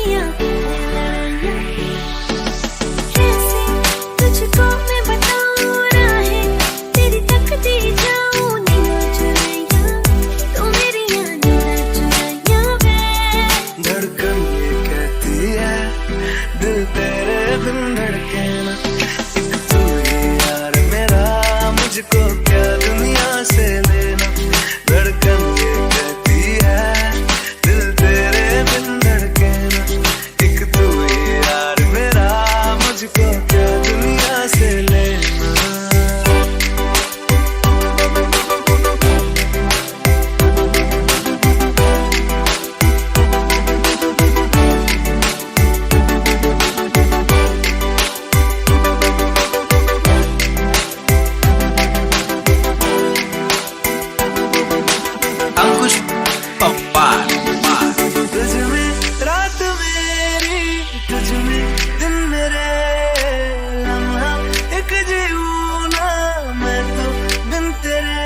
लड़ाइयाँ कैसे तुझको मैं बताऊँ राहें तेरी तकती जाऊँ नीला चुराइयाँ तू मेरी नीला चुराइयाँ वे धड़कन ये कहती है दिल तेरे बिन धड़के ना एक तू ही यार मेरा मुझको क्या दुनिया से लेना धड़कन ये कहती है दिल तेरे बिन धड़के ना एक तू ही यार मेरा मुझको क्या दुनिया से लेना अंकुश पप्पा तुझ में रात मेरी तुझ में दिन मेरे लम्हा एक जीऊं ना मैं तो बिन तेरे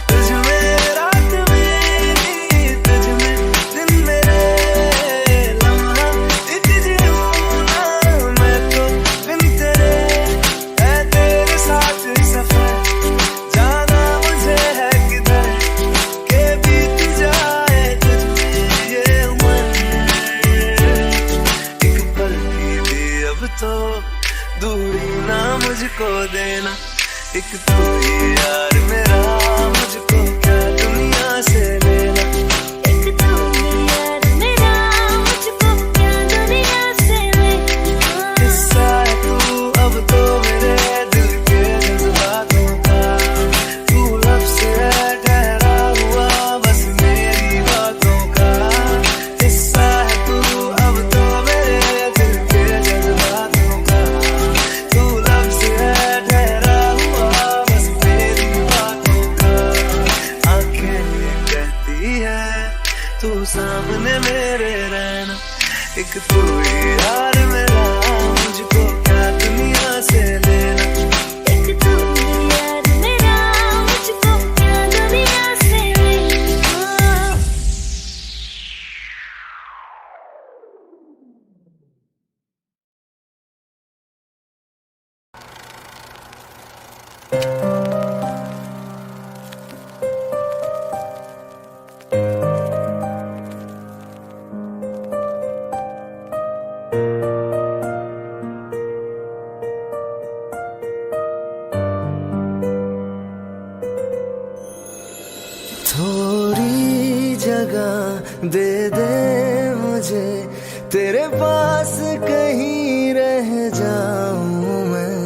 तुझ में रात मेरी तुझ में दिन मेरे लम्हा एक जीऊं ना मैं तो बिन तेरे है तेरे साथ सफर जाना मुझे है किधर के बीत जाए तुझ में ये उम्र एक पल की भी अब तो दूरी ना मुझको देना एक तू ही यार मेरा मुझको क्या दुनिया से लेना एक तू ही यार मेरा मुझको क्या दुनिया से लेना किस्सा है तू अब तो मेरे दिल के जज्बातों का तू लफ्ज़ है ठहरा हुआ बस मेरी बातों का किस्सा है तू अब तो मेरे दिल के जज्बातों का तू लफ्ज़ है ठहरा हुआ बस मेरी बातों का आंखें ये कहती है तू सामने मेरे रहना एक तू ही यार मेरा मुझको क्या दुनिया से लेना एक तू ही यार मेरा मुझको क्या दुनिया से लेना थोड़ी जगह दे दे मुझे तेरे पास कहीं रह जाऊं मैं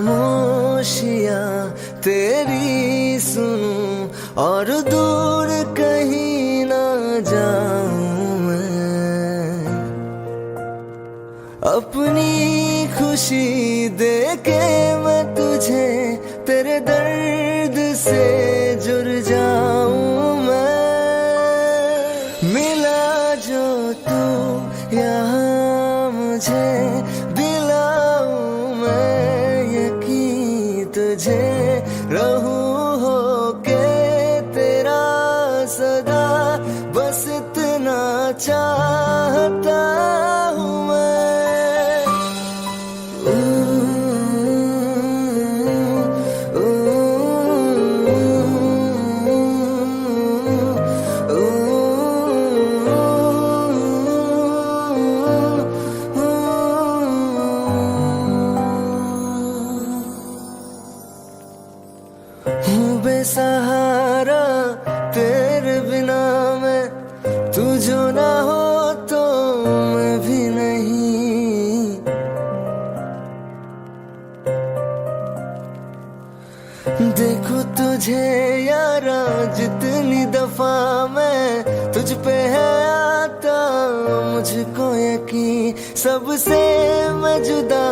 खामोशियां तेरी सुनूं और दूर कहीं ना जाऊं मैं अपनी खुशी दे के मैं तुझे तेरे दर्द से जुड़ जाऊं मैं मिला जो तू यहाँ मुझे दिलाऊं मैं यकीन तुझे रहूं होके तेरा सदा बस इतना चाहता हूँ मैं हूँ बेसहारा तेरे बिना मैं तू जो ना हो तो मैं भी नहीं देखो तुझे यारा जितनी दफा मैं तुझ पे है आता मुझको यकीन सबसे मैं जुदा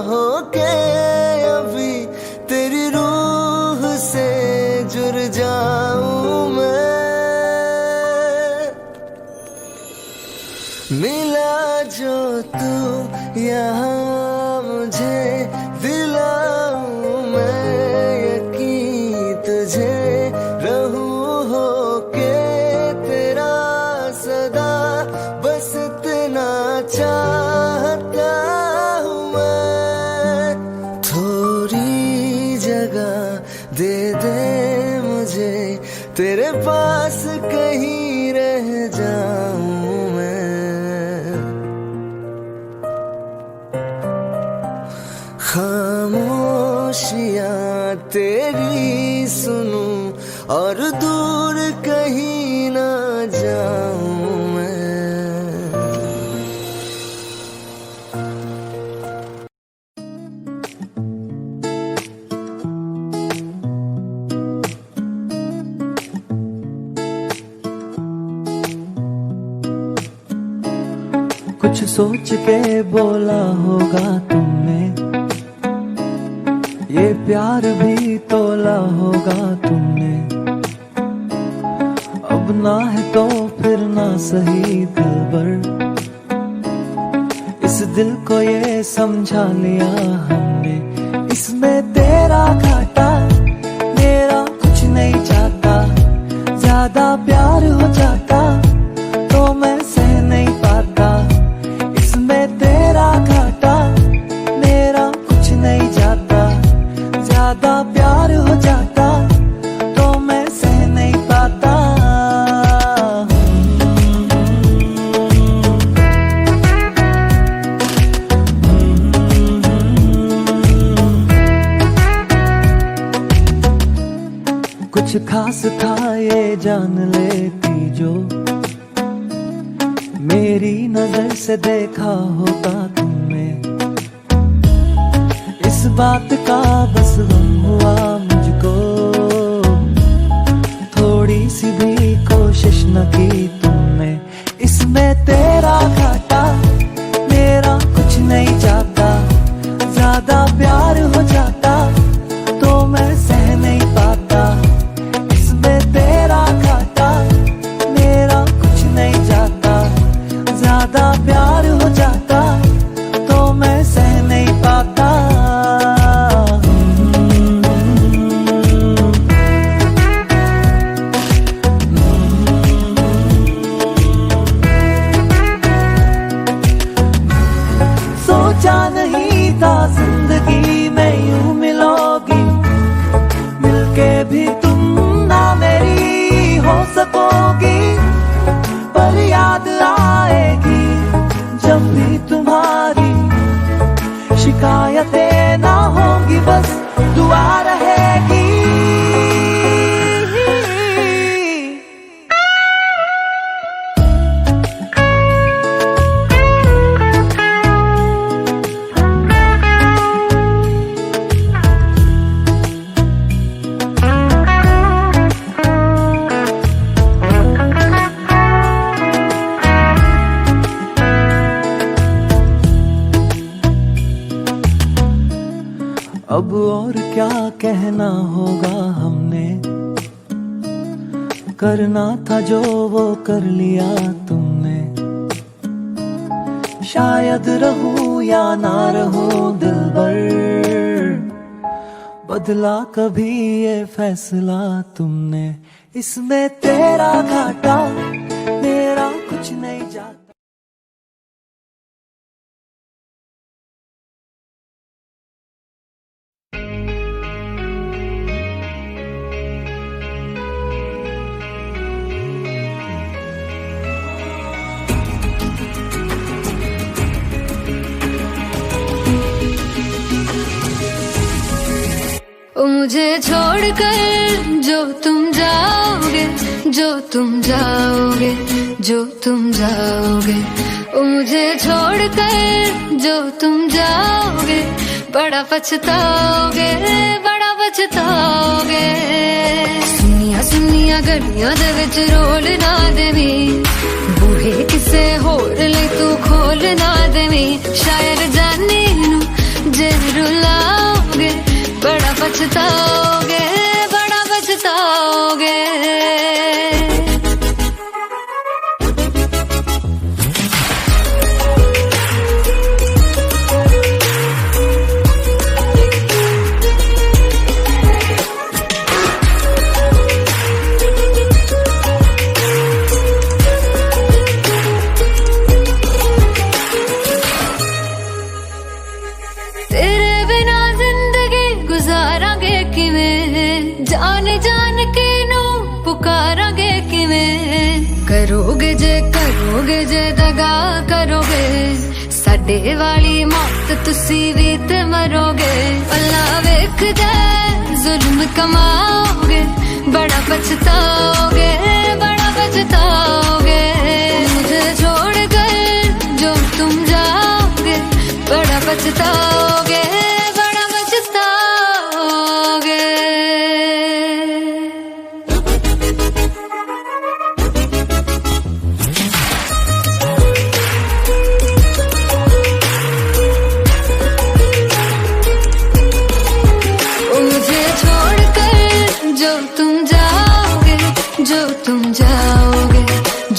होके अभी तेरी रूह से जुड़ जाऊं मैं मिला जो तू यहाँ मुझे दिलाऊं मैं यकीन दे दे मुझे, तेरे पास कहीं रह जाऊं मैं। खामोशियां तेरी सुनूं और दूर कहीं ना जाऊं मैं। कुछ सोच के बोला होगा तुमने, ये प्यार भी तोला होगा तुमने। अब ना है तो फिर ना सही दिलबर, इस दिल को ये समझा लिया हमने। इसमें तेरा घाटा मेरा कुछ नहीं जाता, ज्यादा प्यार हो जाता तो मैं सह नहीं पाता। इसमें तेरा घाटा मेरा कुछ नहीं जाता, ज्यादा प्यार हो जाता तो मैं सह नहीं पाता। कुछ खास था ये जान लेती जो, मेरी नजर से देखा होता तुमने। इस बात का बस गम हुआ मुझको, थोड़ी सी भी कोशिश न की तुमने। इसमें तेरा घाटा मेरा कुछ नहीं जाता, ज्यादा प्यार हो जाता तो मैं सह नहीं पाता। इसमें तेरा घाटा मेरा कुछ नहीं जाता, ज्यादा प्यार हो जाता तो मैं सह नहीं पाता। सोचा नहीं था जिंदगी में यूं मिलोगी, मिलके भी तुम ना मेरी हो सकोगी। पर याद आएगी जब भी तुम्हारी, शिकायतें ना होंगी बस दुआ रहेगी। अब और क्या कहना होगा हमने, करना था जो वो कर लिया तुमने। शायद रहूं या ना रहूं दिलबर, बदला कभी ये फैसला तुमने। इसमें तेरा घाटा मेरा कुछ नहीं जाता। ओ मुझे छोड़कर जो तुम जाओगे, जो तुम जाओगे, जो तुम जाओगे। ओ मुझे छोड़कर जो तुम जाओगे, बड़ा पछताओगे, बड़ा पछताओगे। सुनिया सुनिया गलियां दे विच रोल ना देवी, बूहे किसे होर ले तू खोल ना देवी। शायर जानी नू जे रुलाओगे, बड़ा पछताओगे, बड़ा पछताओगे। तेरे बिना जिंदगी गुजारांगे किवें, जान जान के नू पुकारांगे किवें करोगे जे दगा करोगे साडे वाली मौत तुसी भी ते मरोगे अल्लाह वेखदा जुल्म कमाओगे बड़ा पछताओगे मुझे छोड़ कर जो तुम जाओगे बड़ा पछताओगे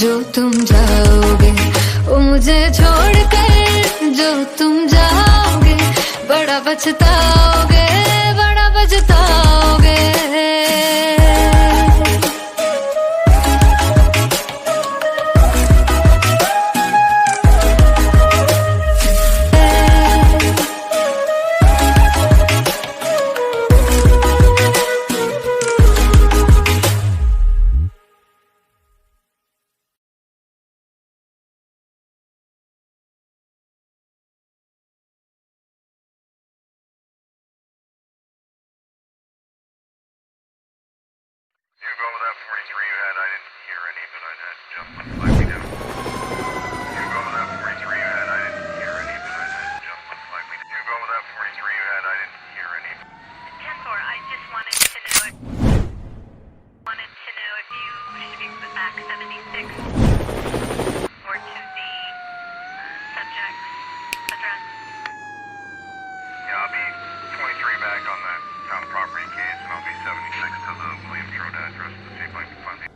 जो तुम जाओगे ओ मुझे छोड़ कर जो तुम जाओगे बड़ा पछताओगे You go with that 43 you had, I didn't hear any, but I had just went slightly down. You go with that 43 you had, I didn't hear any, but I had just went slightly down. You go with that 43 you had, I didn't hear any. 10-4, I just wanted to know if you should be put back 76 or to the subject's address. Yeah, I'll be 23 back on that town property case, and I'll be 76 to the Williams Road address to see if I can find the...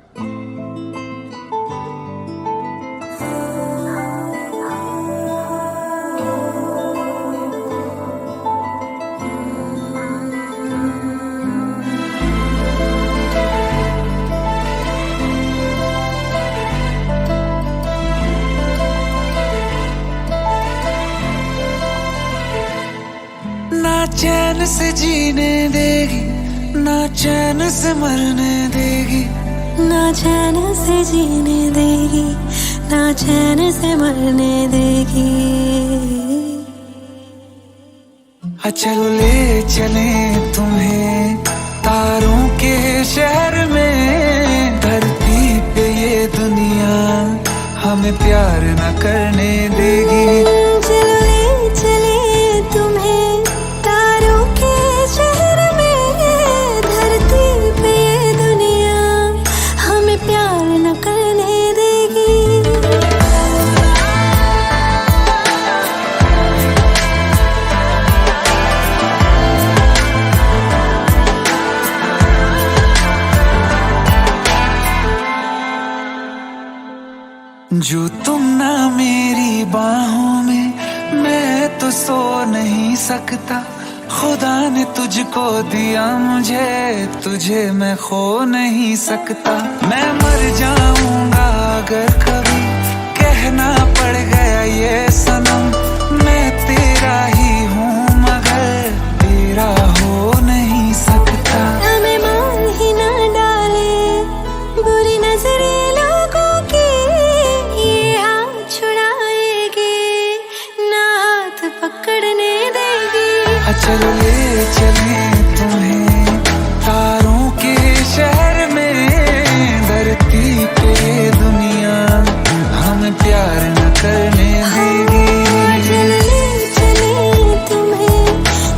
ना चैन से जीने देगी ना चैन से मरने देगी ना चैन से जीने देगी ना चैन से मरने देगी चलो ले चले तुम्हें तारों के शहर में धरती पे ये दुनिया हमें प्यार न करने देगी चलो ले चले तुम्हें तारों के शहर में धरती पे ये दुनिया हमें प्यार न करने देगी जो तुम ना मेरी बाहों में मैं तो सो नहीं सकता खुदा ने तुझको दिया मुझे तुझे मैं खो नहीं सकता मैं मर जाऊंगा अगर कभी कहना पड़ गया ये सनम मैं तेरा ही हूँ मगर तेरा हो नहीं सकता हमें मान ही ना डाले बुरी नजरे लोगों की ये हाथ छुड़ाएगी ना हाथ पकड़ने देगी चलो ले चले तुम्हें तारों के शहर में धरती पे दुनिया हमें प्यार न करने देगी चलो ले चले तुम्हें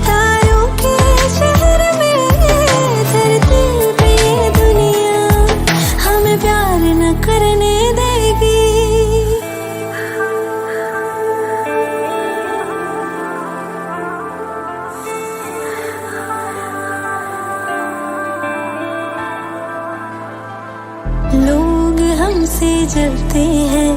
तारों के शहर में धरती पे दुनिया हमें प्यार न करने देगी लोग हमसे जलते हैं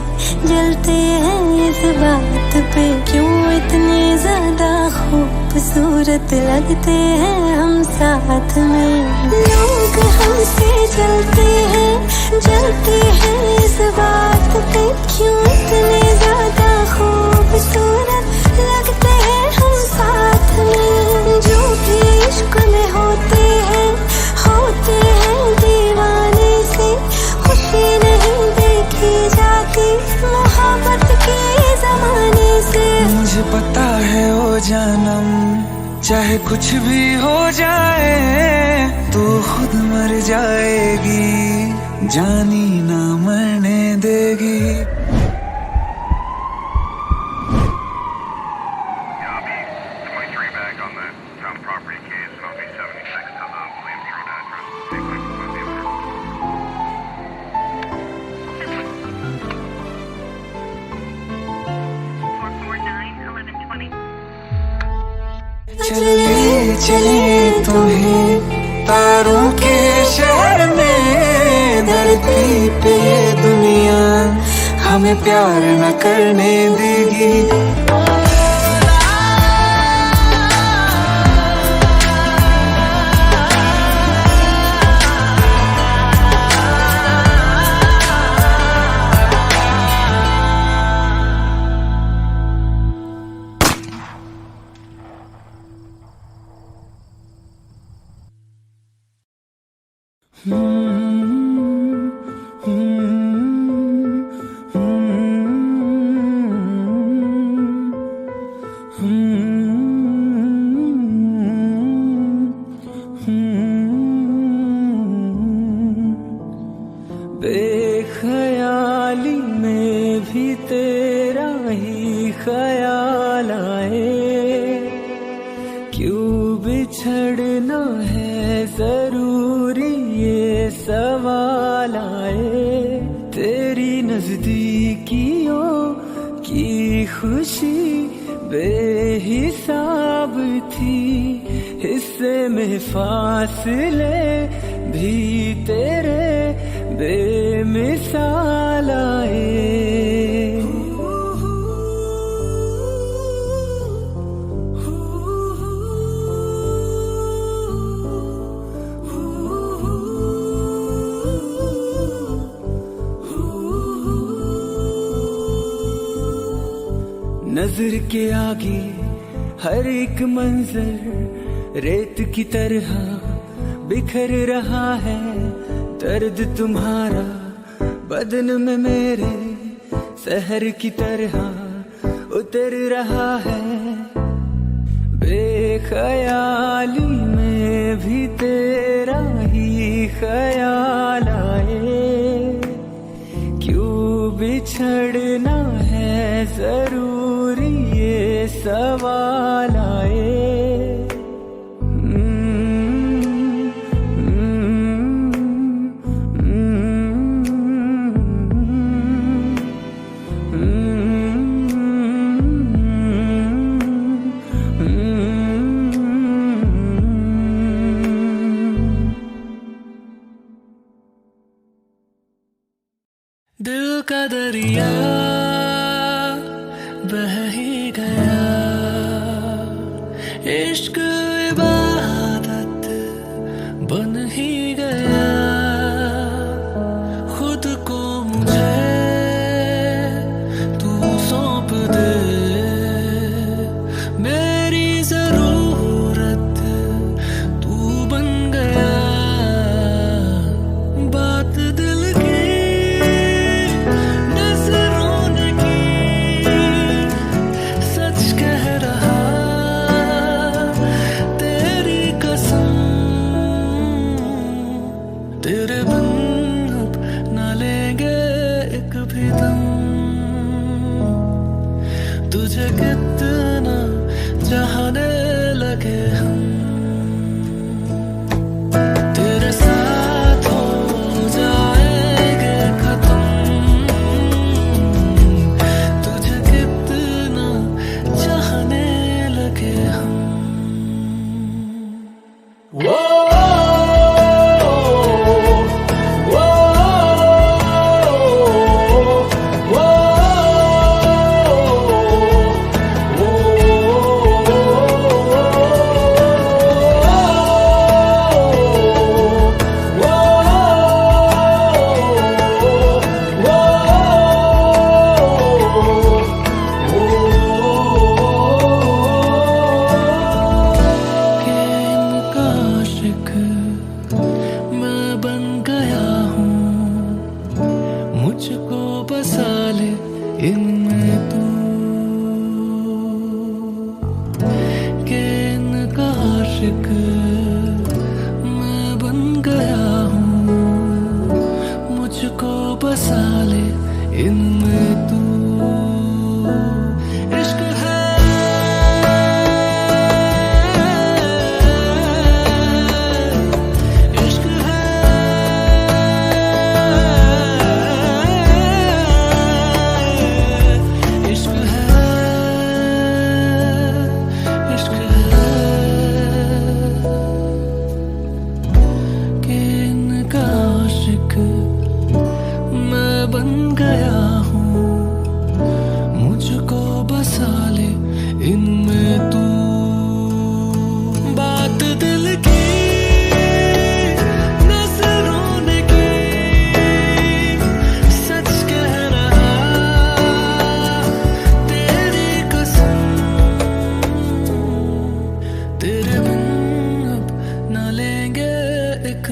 इस बात पे क्यों इतने ज्यादा खूबसूरत लगते हैं हम साथ में लोग हमसे जलते हैं इस बात पे क्यों इतने ज्यादा खूबसूरत लगते हैं हम साथ में जो भी इश्क में होते हैं हो मुझे पता है ओ जानम, चाहे कुछ भी हो जाए तू खुद मर जाएगी, जानी ना मरने देगी। Copy. 23 back on that town property case, Moby 76 to the Williams Road address. Sequence will be over. चले चले तुम्हें तारों के शहर में, धरती पे दुनिया हमें प्यार न करने देगी। बेख्याली में भी तेरा ही ख्याल आए, क्यों बिछड़ना है जरूरी ये सवाल आए। तेरी नजदीकियों की खुशी बेहिसाब थी, हिस्से में फासले भी तेरे बेमिसाल आए। नजर के आगे हर एक मंजर रेत की तरह बिखर रहा है, दर्द तुम्हारा बदन में मेरे शहर की तरह उतर रहा है। बेख्याली में भी तेरा ही ख्याल आए, क्यों बिछड़ना है जरूरी ये सवाल आए। दिल का दरिया बह ही गया, इश्क इबादत बन ही गया। खुद को मुझे तू सौंप दे, मेरी जरूरत तू बन गया। बात दिल की तेरे बिन अब न लेंगे एक भी दम, तुझे कितना चाहने लगे हम। तेरे साथ हो जाएंगे खत्म, तुझे कितना चाहने लगे हम।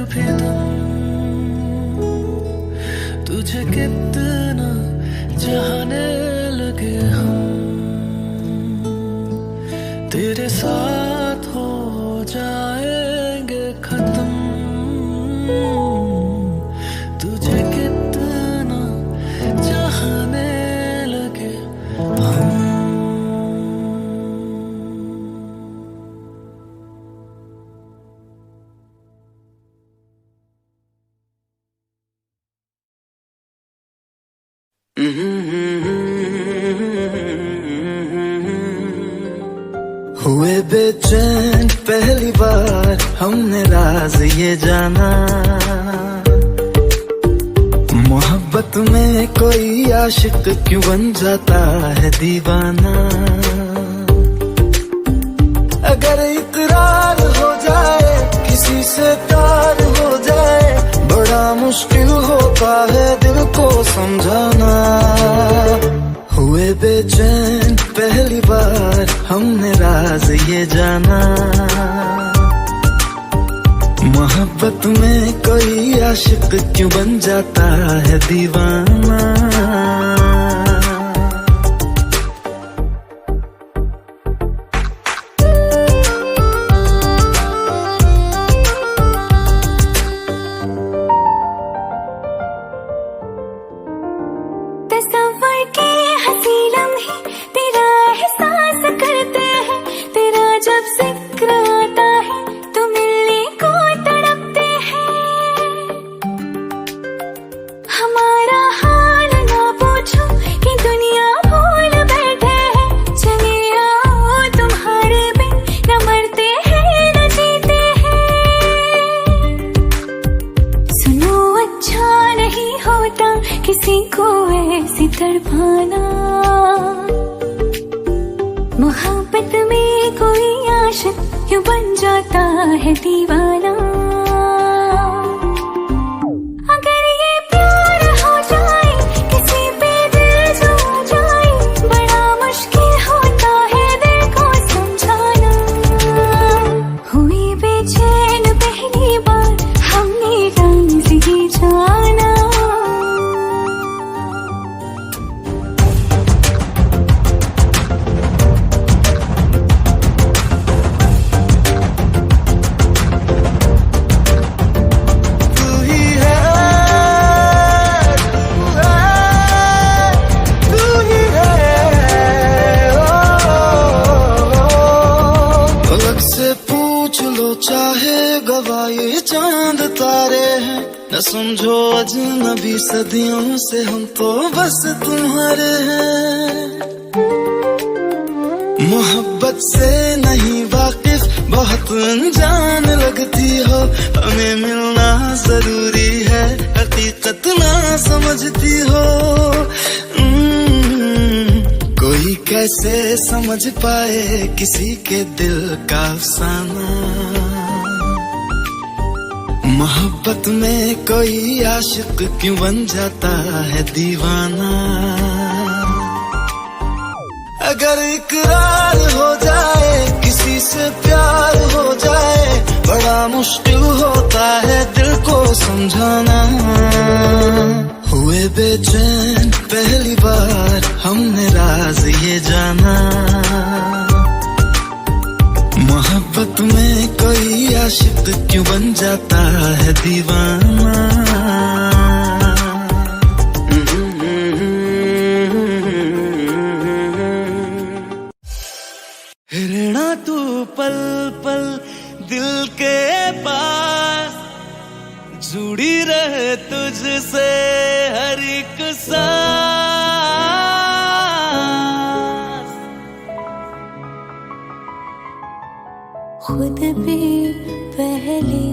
भी दम तुझे कितना चाहने लगे हम, तेरे साथ हो जाएंगे खत्म, तुझे कितना चाहने लगे हम। हुए बेचैन पहली बार हमने राज ये जाना, मोहब्बत में कोई आशिक क्यों बन जाता है दीवाना। अगर इकरार हो जाए किसी से प्यार हो जाए, बड़ा मुश्किल होता है दिल को समझाना। हुए बेचैन पहली बार हमने राज ये जाना, मोहब्बत में कोई आशिक क्यों बन जाता है दीवाना। तस्वर के हंसी लम्हे तेरा एहसास करते हैं, तेरा जब जिक्र आता है तो मिलने को तड़पते हैं। हमारा हाल ना पूछो कि दुनिया भूल बैठे हैं, चले आओ तुम्हारे बिन न मरते हैं न जीते हैं। सुनो अच्छा नहीं होता किसी को ऐसी तड़पाना, मोहब्बत में कोई आशिक क्यों बन जाता है दीवाना। अगर ये प्यार हो जाए किसी पे दिल जो जाए, बड़ा मुश्किल होता है दिल को समझाना। हुई बेचैन पहली बार हमने राज ये जाना। चाहे गवाए चांद तारे हैं, न समझो अजनबी सदियों से हम तो बस तुम्हारे हैं। मोहब्बत से नहीं वाकिफ बहुत अनजान लगती हो, हमें मिलना जरूरी है हकीकत ना समझती हो। कोई कैसे समझ पाए किसी के दिल का अफसाना, मोहब्बत में कोई आशिक क्यों बन जाता है दीवाना। अगर इकरार हो जाए किसी से प्यार हो जाए, बड़ा मुश्किल होता है दिल को समझाना। हुए बेचैन पहली बार हमने राज ये जाना, मोहब्बत में कोई आशिक क्यों बन जाता है दीवाना। हिरना तू पल पल दिल के पास, जुड़ी रहे तुझसे हर एक सांस। खुद पे पहले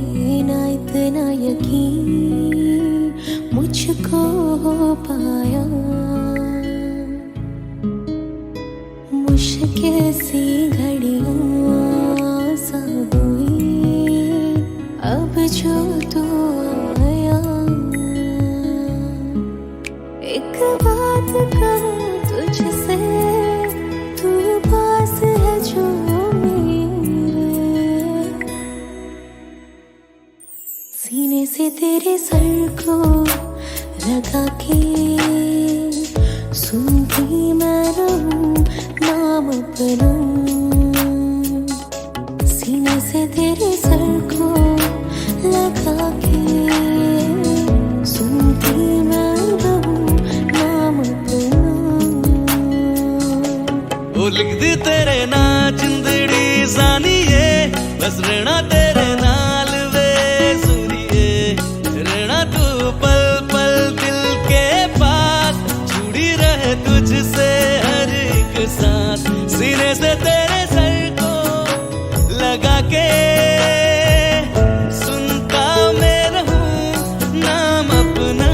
ना इतना यकीन मुझको हो पाया, मुश्किल सी घड़ियां सा हुई अब जो तू आया। एक बात कहूं तुझसे, तू पास है जो सीने से तेरे सर को लगा के सुनती मैं रहूं नाम अपना। सीने से तेरे सर को लगा के सुनती मैं रहूं नाम अपना। वो लिख दी तेरे ना जिंदड़ी जानिए, बस रहना तेरे नाल वे सुनिए। रहना तू पल पल दिल के पास, जुड़ी रहे तुझसे हर एक सांस। सीने से तेरे सर को लगा के सुनता मैं रहूं नाम अपना।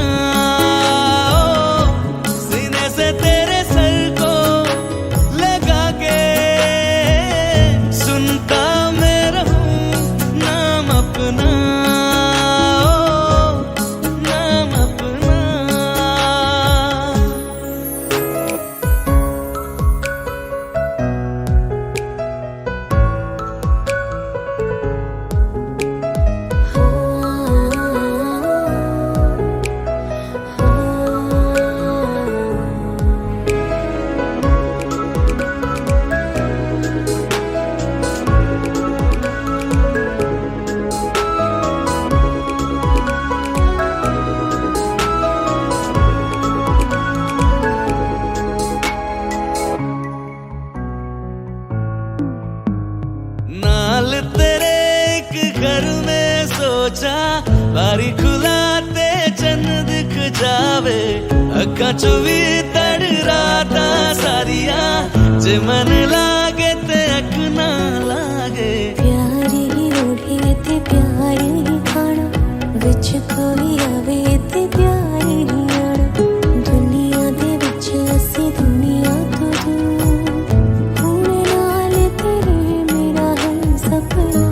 सीने से तेरे सर को लगा के सुनता मैं रहूं नाम अपना, नाम अपना। नाल तेरे एक घर में सोचा, बारी खुलाते चन्न दिख जावे। अखा चो भी तड़ राता सारिया, जे मन लागे ते अख ना लागे। प्यारी ओढ़े ते प्यारी खाना, विच कोई आवे ते प्यारी आना। दुनिया दे विच असी दुनिया तो दूर, हुण नाल तेरे मेरा है सपना।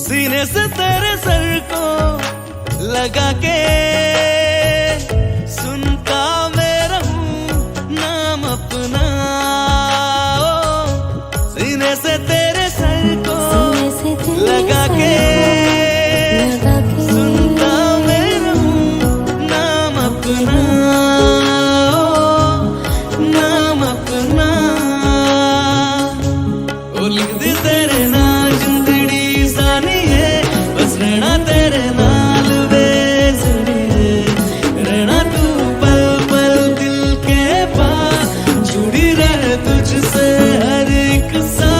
सीने से तेरे सर को लगा के सुनता मैं रहूं नाम अपना। सीने से तेरे सर को सीने से तेरे लगा सर के को लगा के सुनता मैं रहूं नाम अपना, नाम अपना। ओ लिख दी तेरे नाल जिंदड़ी जानिए, बस रहना तेरे नाल वे जुड़िए। रहना तू पल पल दिल के पास, जुड़ी रहे तुझसे हर एक सांस।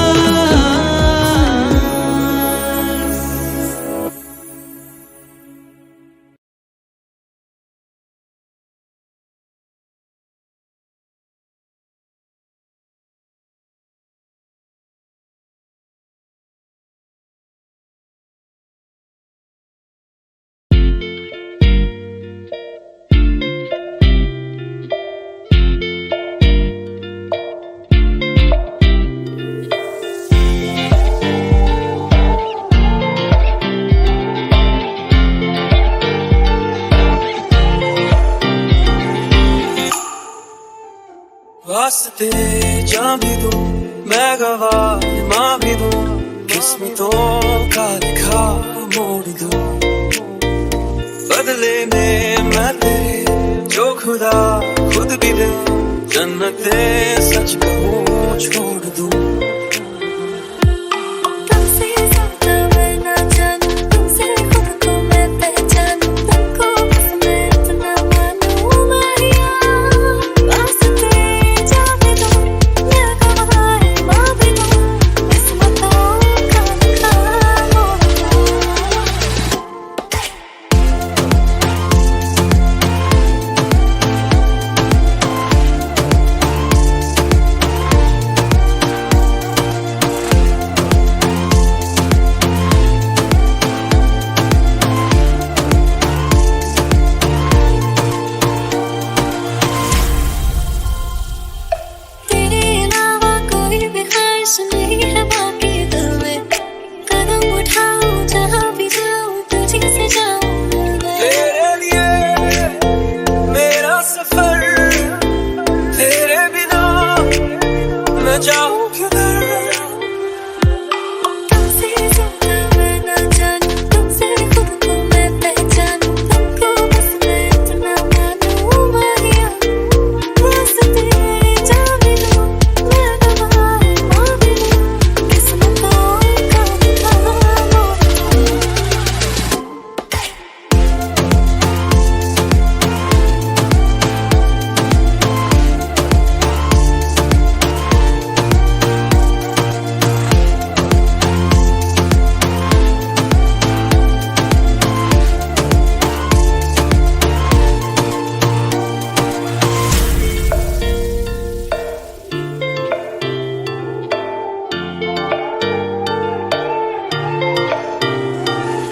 वास्ते जान भी दूं, मैं गवाह मां भी दूं, किस्मतों का लिखा मोड़ दूं। बदले में मैं तेरे जो खुदा खुद भी दे, जन्नते सच कहूं छोड़ दूं। तुमसे ज्यादा मैं ना जानूं, तुमसे खुद को मैं पहचानूं। तुमको बस मैं इतना मानूं मारिया। वास्ते जाने दो, मैं गवाह मां भी दूं, किस्मतों का लिखा मोड़ दूं।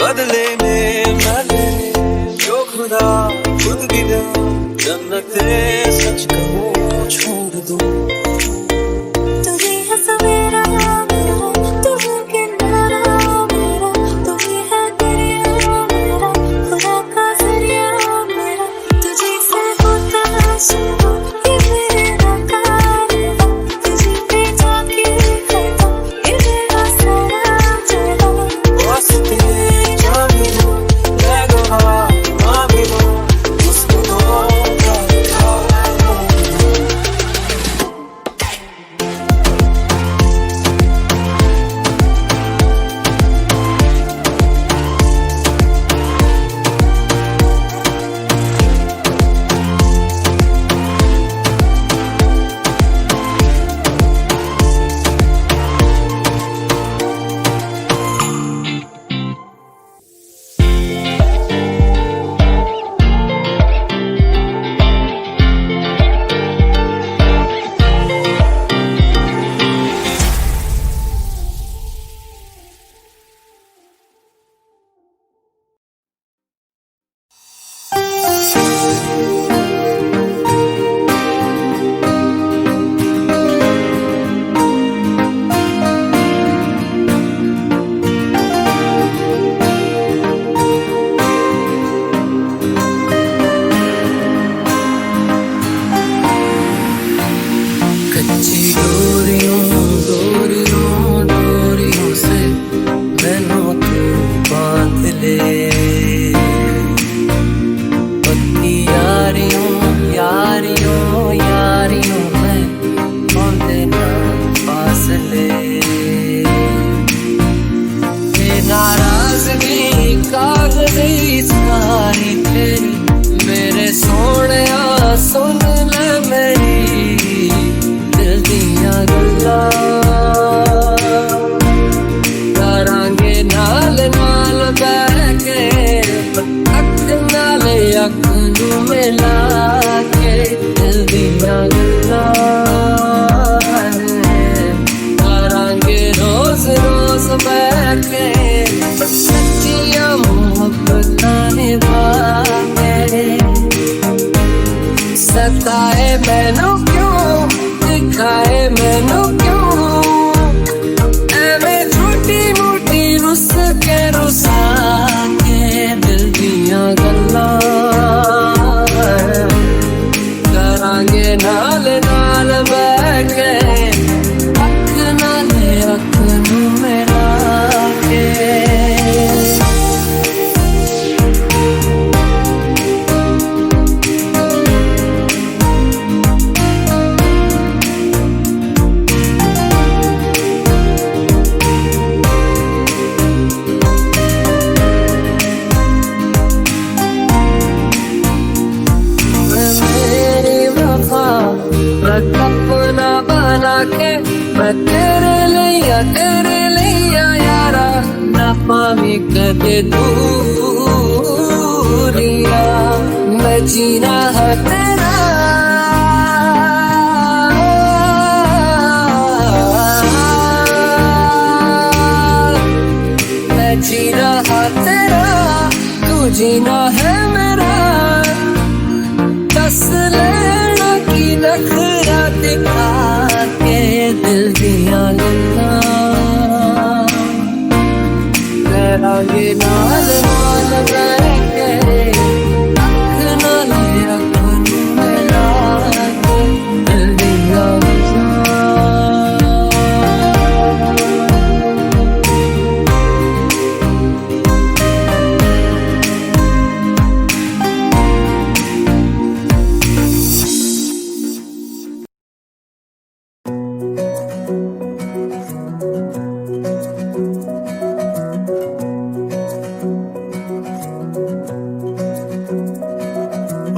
बदले में मैंने जो खुदा खुद भी दे जन्नते सच कहूँ छोड़ दूँ तू ही है सवेरा मेरा, तू है किनारा मेरा, तू ही है दरिया मेरा, खुदा का जरिया मेरा। तुझे से होता शुरू ये मेरा कारवां, तुझे पे जाके खत्म ये मेरा सारा जहां। वास्ते जाने दो ले दो हवा मांगे दो उसको दो कच्ची डोरियों डोरियों डोरियों से मैनू तू बांध ले पक्की यारियों यारियों यारियों में आंदे ना फासले ये नाराजगी कागज़ी सारी तेरी मेरे सोहणिया सुन ले मेरी दिल दियां गल्लां करांगे नाल नाल बैठ के अख नाल अख नू मिला के दिल दियां गल्लां करांगे रोज रोज बैठ के सच्चियां मोहब्बतां निभा के सताए मैनू क्यों दिखाए मैनू क्यों एवें छोटी मोटी रुस के रुसा के दिल दियां गल्लां करांगे नाल नाल बैठ के अख नाल अख नू मिला के अपना बना के मैं तेरे लिया यारा ना पावी कदे दूरिया मैं जीना है तेरा मैं जीना है तेरा तू जीना है मेरा दस लेना की नखरा दिखा के दिल दियां गल्लां करांगे नाल नाल बैठ के अख नाल अख नू मिला के दिल दियां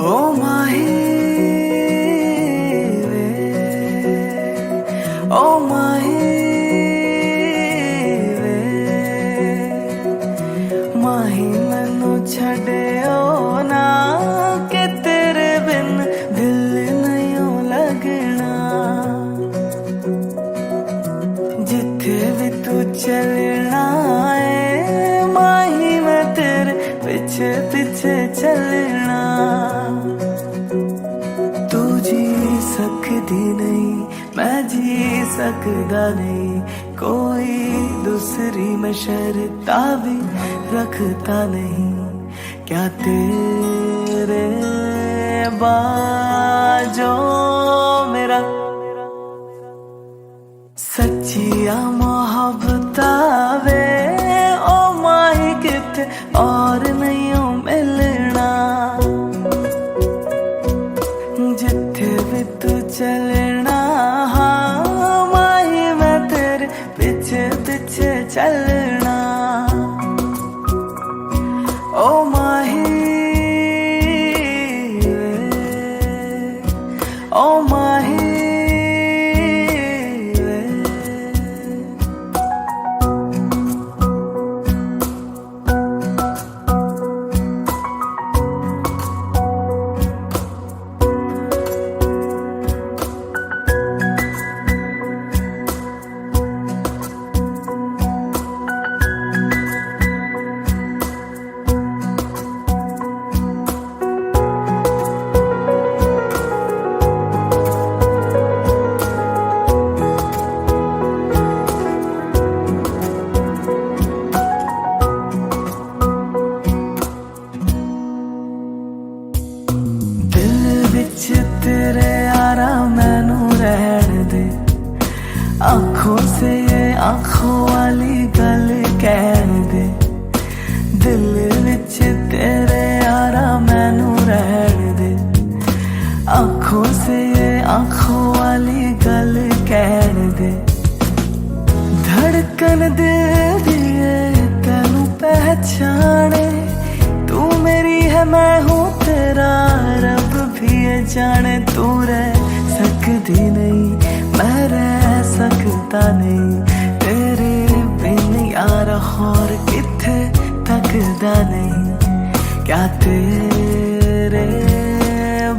ओ माही वे ओ माही वे माही मैनू छड्डियो ना कि तेरे बिन दिल नहीं लगना जिथे भी तू चलना है माही मैं पीछे पीछे चलना। तू जी सकती नहीं, मैं जी सकदा नहीं, कोई दूसरी में शर्ता भी रखता नहीं। क्या तेरे बाजो मेरा सच्चिया मोहब्बत वे ओ माही किथे और नहीं ओ मिलना। जिथे भी तू चलना, हाँ माही मैं तेरे पीछे पीछे चलना। ओ माही ओ माही तेरे यारा मैनू रहन दे, आंखों से ये आंखों वाली गल कहन दे। दिल विच तेरे यारा मैनू रहन दे, आंखों से ये आंखों वाली गल कहन दे। धड़कन दिल दी तेनू पहचाने, तू मेरी है मैं हूँ तेरा, रब भी ये जाने। तू रह सकती नहीं, मैं रह सकता नहीं, तेरे बिन यार और किथे तकदा नहीं। क्या तेरे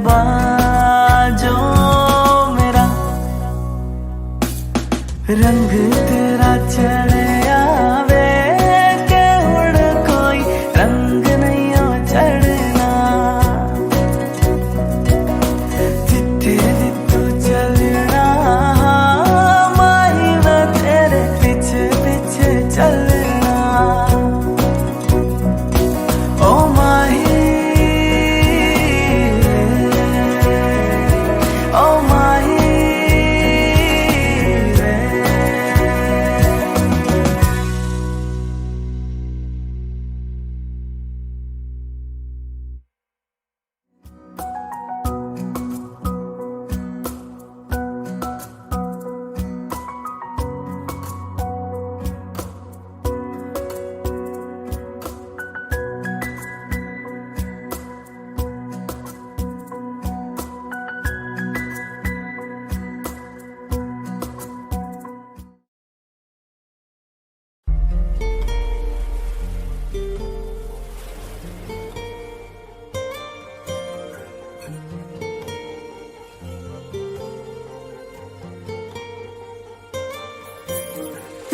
बाजो मेरा रंग तेरा चढ़े आवे के उड़ कोई रंग नहीं हो चढ़ना। जिथे भी तू चलना, माही मैं तेरे पीछे पीछे चलना। ओ माही ओ माही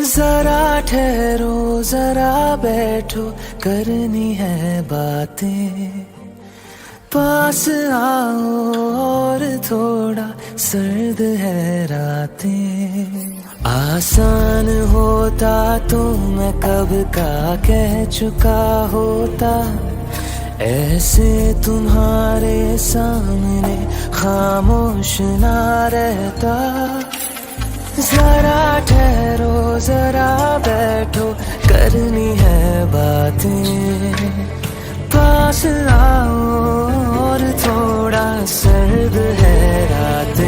जरा ठहरो जरा बैठो, करनी है बातें। पास आओ और थोड़ा सर्द है रातें। आसान होता तो मैं कब का कह चुका होता, ऐसे तुम्हारे सामने खामोश ना रहता। जरा ठहरो जरा बैठो, करनी है बातें। पास आओ और थोड़ा सर्द है रातें।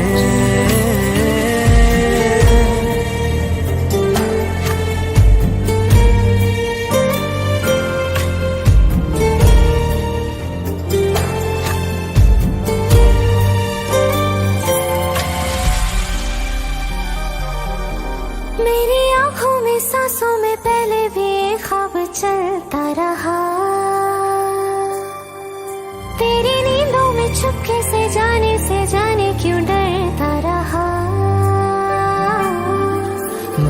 मेरी आंखों में सांसों में पहले भी एक ख्वाब चलता रहा। तेरी नींदों में चुपके से जाने क्यों डरता रहा।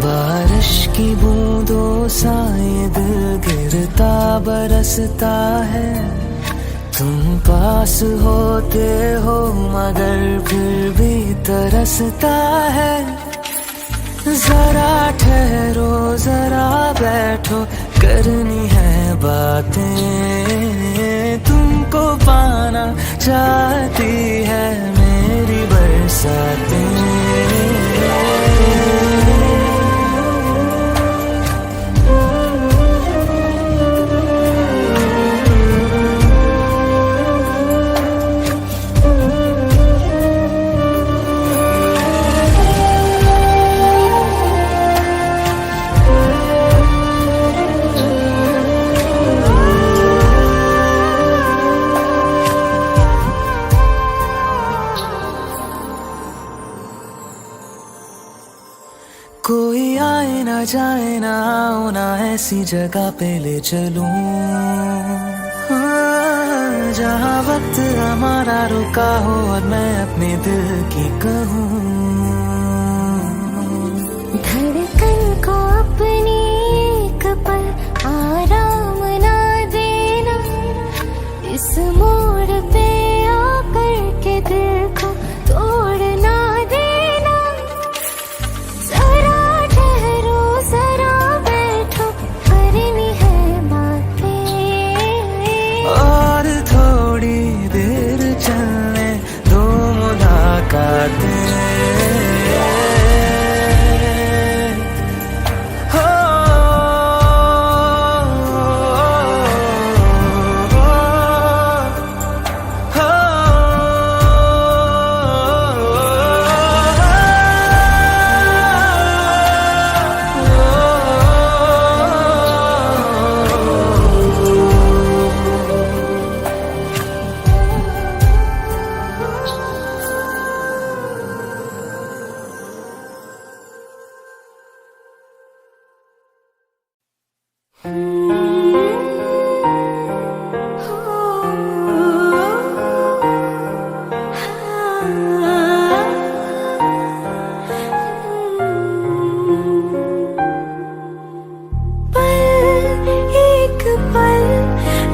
बारिश की बूंदों सा ये दिल गिरता बरसता है। तुम पास होते हो मगर फिर भी तरसता है। जरा ठहरो जरा बैठो करनी है बातें, तुमको पाना चाहती है मेरी बरसातें। कोई आए ना जाए ना आओ ना ऐसी जगह पे ले चलूं, जहाँ वक्त हमारा रुका हो और मैं अपने दिल की कहूँ। धड़कन को अपनी एक पल आराम ना देना, इस मोड़ पे आकर के दिल को तोड़ ना देना। जरा ठहरो जरा बैठो करनी है बातें, और थोड़ी देर चलने दो मुलाकातें। एक पल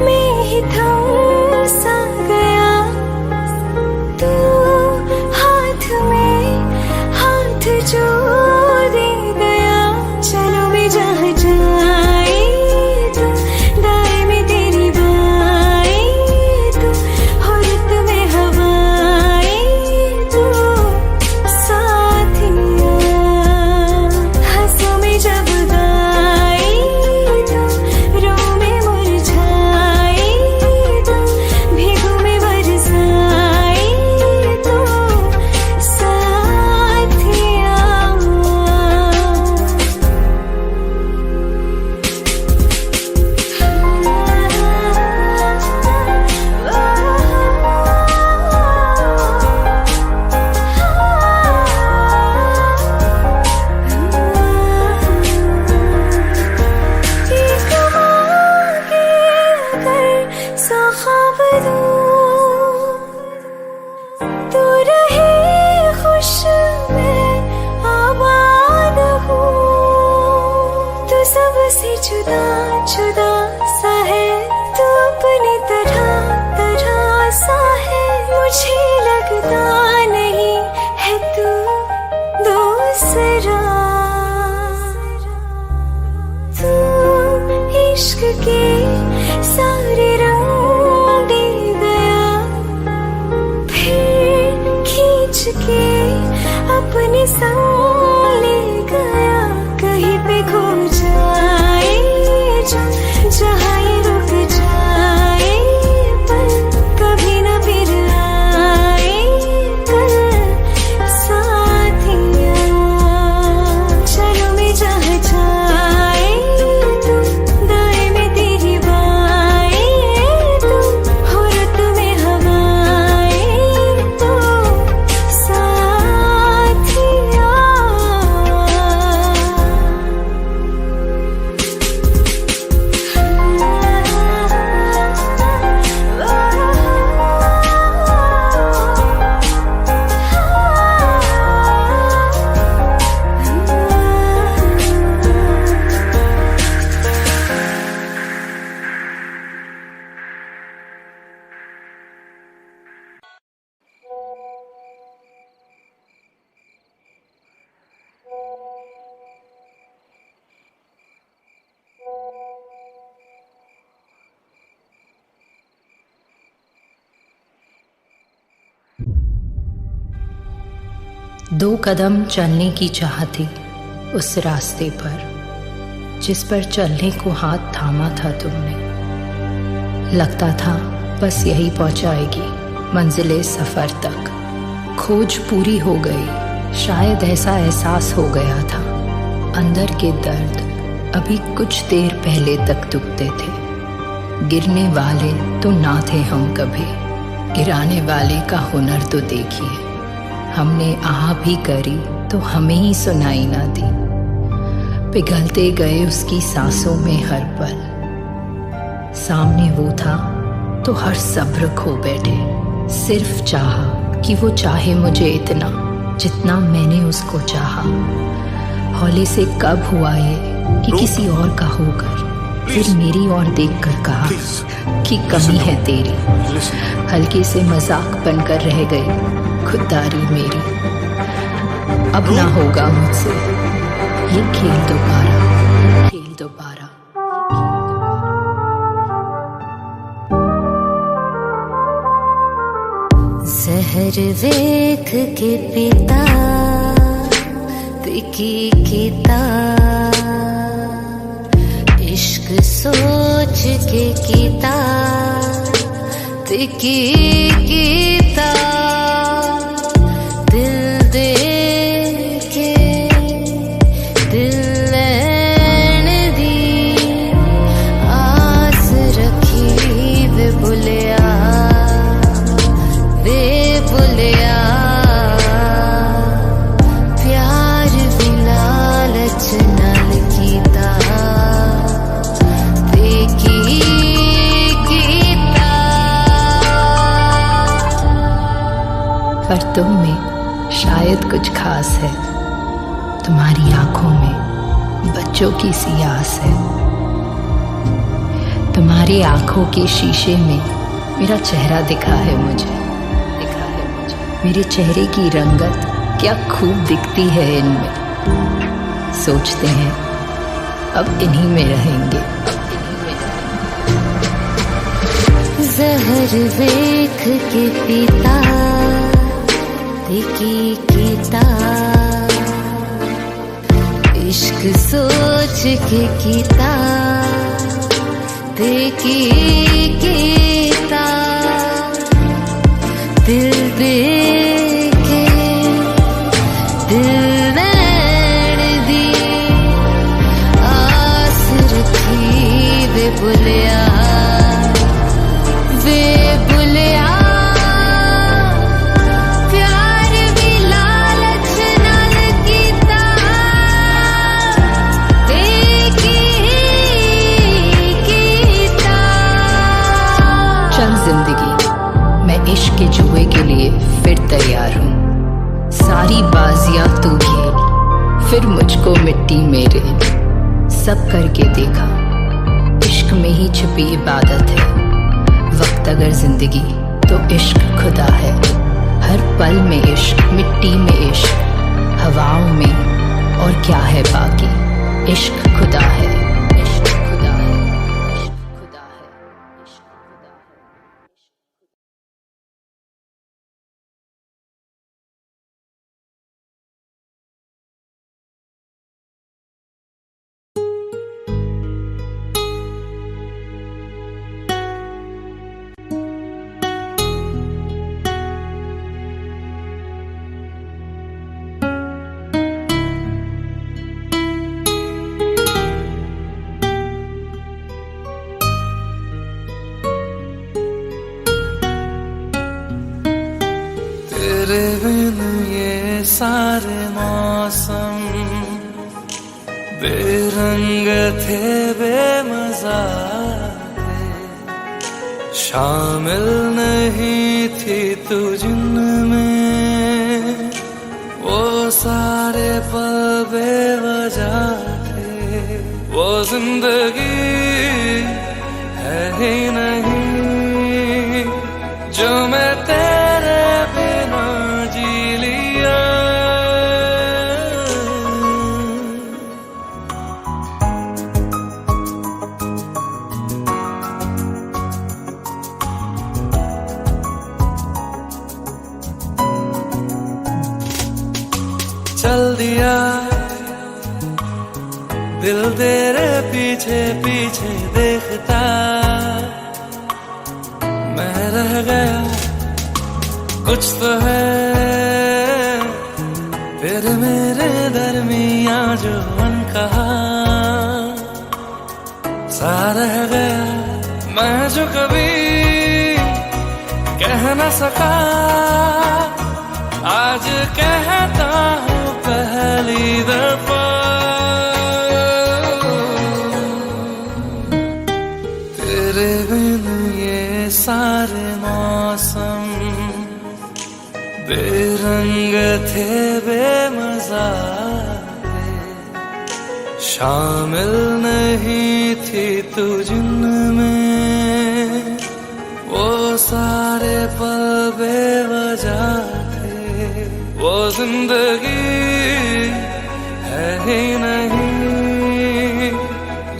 में ही थम सा गया, तू हाथ में हाथ जो दे गया। चलो भी जहाँ जाए तू, दाएं में तेरी बाएं तू, औरत में हवाएं तू, साथिया हंसों में जब गाए तू, रो में मुरझाए तू, भीगों में बरसाए तू, साथिया। तू रहे खुश मैं आबाद हूँ, तू सबसे जुदा जुदा सा है, तू अपनी तरह तरह सा है। मुझे लगता नहीं है तू दूसरा, तू इश्क के सारे रंग दे गया, फिर खींच के अपने संग ले गया। कहीं पे खो जाए दो कदम चलने की चाह थी उस रास्ते पर जिस पर चलने को हाथ थामा था तुमने। लगता था बस यही पहुंचाएगी मंजिले सफर तक। खोज पूरी हो गई, शायद ऐसा एहसास हो गया था। अंदर के दर्द अभी कुछ देर पहले तक दुखते थे। गिरने वाले तो ना थे हम कभी, गिराने वाले का हुनर तो देखिए। हमने आह भी करी तो हमें ही सुनाई ना दी। पिघलते गए उसकी सांसों में हर पल। सामने वो था तो हर सब्र खो बैठे। सिर्फ चाहा कि वो चाहे मुझे इतना जितना मैंने उसको चाहा। हौले से कब हुआ ये कि किसी और का होकर फिर मेरी ओर देखकर कहा कि कमी है तेरी। हल्के से मजाक बनकर रह गई खुददारी मेरी। अब ना होगा मुझसे ये खेल दोबारा, खेल दोबारा। जहर वेख के पिता तिकी कीता, इश्क सोच के कीता तिकी कीता। दिल दे के दिल लैन दी, आस रखी वे बुलिया वे बुलिया। प्यार भी लालच नाल कीता देखी कीता। पर तुम में शायद कुछ खास है, तुम्हारी आंखों में बच्चों की सी आस है। तुम्हारी आंखों के शीशे में मेरा चेहरा दिखा है मुझे। मेरे चेहरे की रंगत क्या खूब दिखती है इनमें। सोचते हैं अब इन्हीं में रहेंगे। जहर वेख के पीता तिकी कीता, इश्क सोच के कीता तिकी कीता। दिल दे के दिल नैन दी, आस रखी वे बुलिया वे बुलिया। प्यार भी लालच नाल कीता देखी कीता। चल जिंदगी, मैं इश्क के जुए के लिए फिर तैयार हूँ। सारी बाजियां तू खेल, फिर मुझको मिट्टी मेरे। सब करके देखा, इश्क में ही छिपी इबादत है। वक्त अगर जिंदगी तो इश्क खुदा है। हर पल में इश्क, मिट्टी में इश्क, हवाओं में और क्या है बाकी। इश्क खुदा है, इश्क खुदा है, इश्क खुदा है, इश्क खुदा है। तेरे बिन ये सारे मौसम बेरंग थे, बेमजा थे। शामिल नहीं थी तू जिनमें, वो सारे पल बेवजह थे। वो जिंदगी है ही नहीं जो मैं तेरे बिना जी लिया। दिया दिल तेरे पीछे पीछे देखता, मैं रह गया कुछ तो है फिर मेरे दरमियां जो अनकहा सा रह गया, मैं जो कभी कह न सका आज कहता हूँ पहली दफा। तेरे बिन ये सारे मौसम बेरंग थे बेमजा थे, शामिल नहीं थी तू जिनमें वो सारे पल बेवजह थे, वो जिंदगी है ही नहीं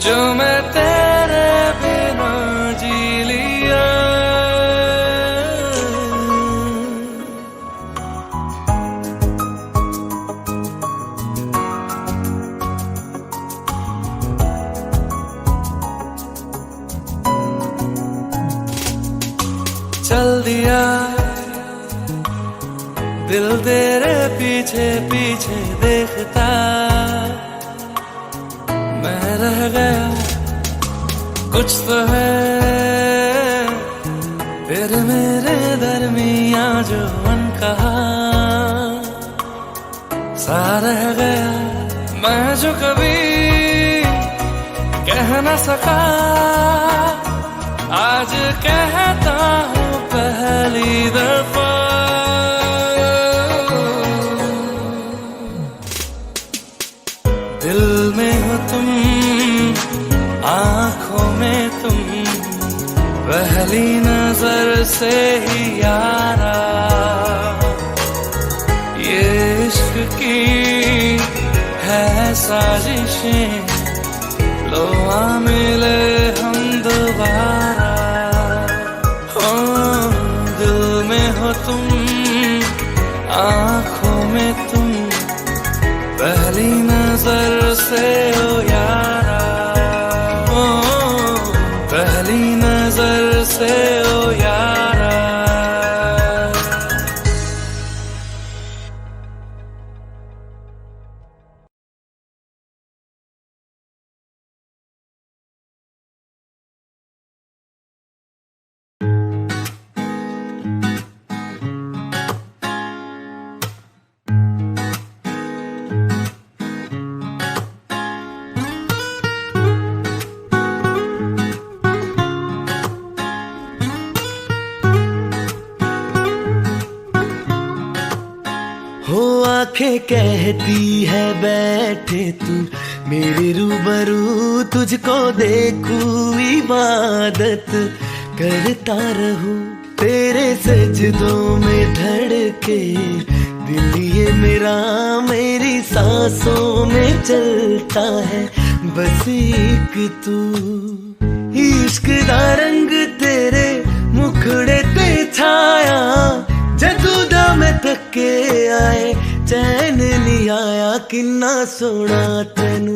जो मैं तेरे बिना जी लिया। चल दिया दिल तेरे पीछे पीछे देखता, मैं रह गया कुछ तो है फिर मेरे दरमियां जो अनकहा सा रह गया, मैं जो कभी कह न सका आज कहता हूँ पहली दफा। दिल में हो तुम आँखों में तुम पहली नजर से ही यारा, ये इश्क की है साजिशें लो आ मिले हम दोबारा। हो दिल में हो तुम आँखों में तुम पहली नजर से ओ यारा, ओ पहली नजर से ओ यारा। आंखें कहती है बैठे तू मेरे रूबरू, तुझको देखूं इबादत करता रहूं, तेरे सजदों में धड़के दिल ये मेरा मेरी सांसों में चलता है बस एक तू। इश्क दा रंग तेरे मुखड़े ते छाया, जदू दा मैं थके आए चैन नहीं आया, किन्ना सोना तेनू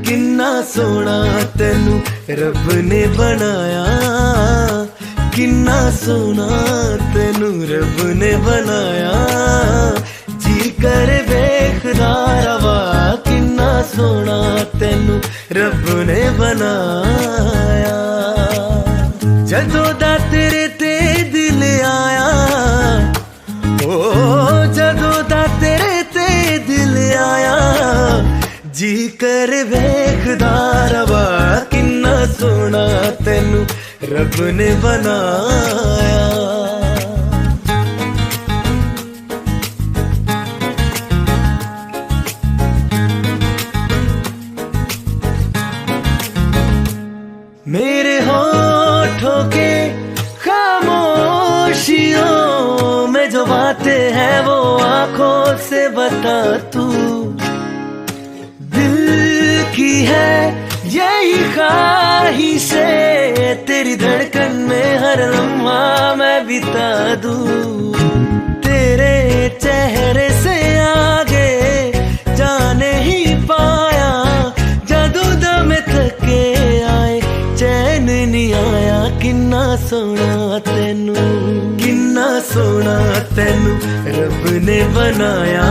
किन्ना सोना तेनू रब ने बनाया, किन्ना सोना तेनू रब ने बनाया, जी कर वेखदा रवा किन्ना सोना तेनू रब ने बनाया। जदों दा तेरे ते दिल आया, ओ जदों दा तेरे ते दिल आया, जी कर वेखदा रवा किन्ना सोना तेनू रब ने बनाया। मेरे होठों के खामोशियों में जो बातें हैं वो आंखों से बता तू, दिल की है यही ख्वाहिशें तेरी धड़कन में हर लम्हा मैं बिता दूं, तेरे चेहरे से आगे सोना तेनू, किन्ना सोना तेनू रब ने बनाया,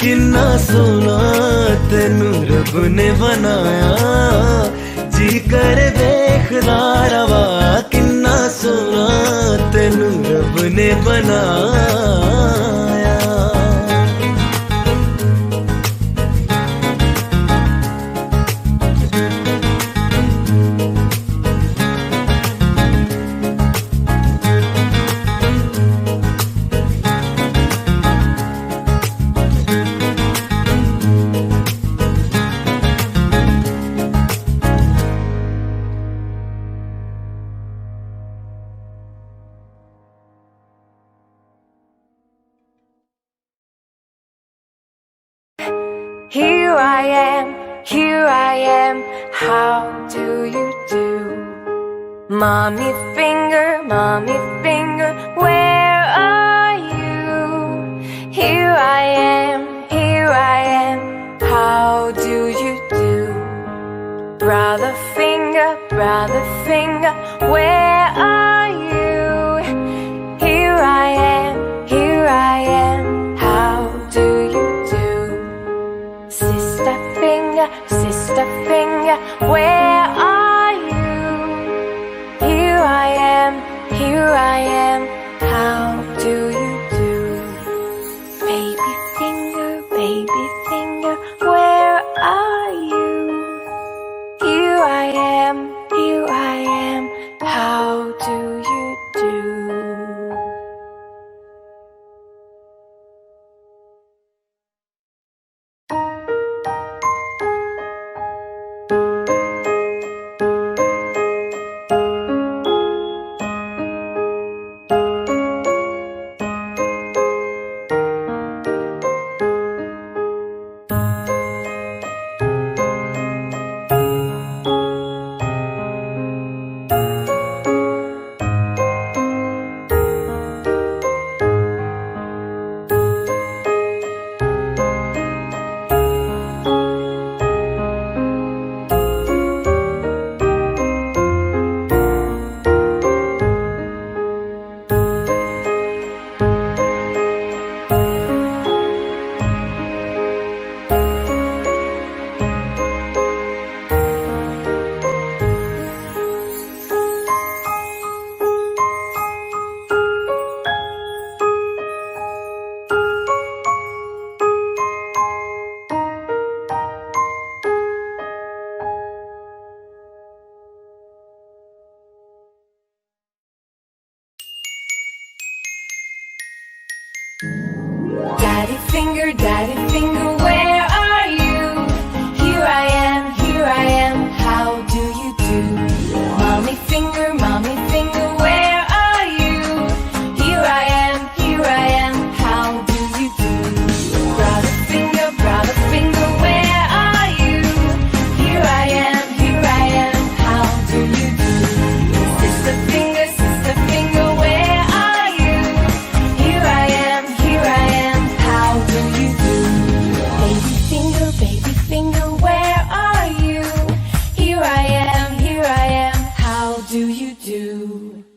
किन्ना सोना तेनू रब ने बनाया, जी कर देखदा रवा, किन्ना सोना तेनू रब ने बनाया। Here I am, how do you do? Mommy finger, where are you? Here I am, how do you do? Brother finger, where are you? Here I am, how do you do? Sister finger, where are you? Here I am, how do you do? Baby finger, where are you? Here I am, how do you do? Daddy finger, where are you? Here I am, how do you do? Mommy finger, where are you? Here I am, how do you do? Brother finger, where are you? Here I am, how do you do? Sister finger, where are you? Here I am, how do you do? Baby finger, where are you? Here I am, how do you do?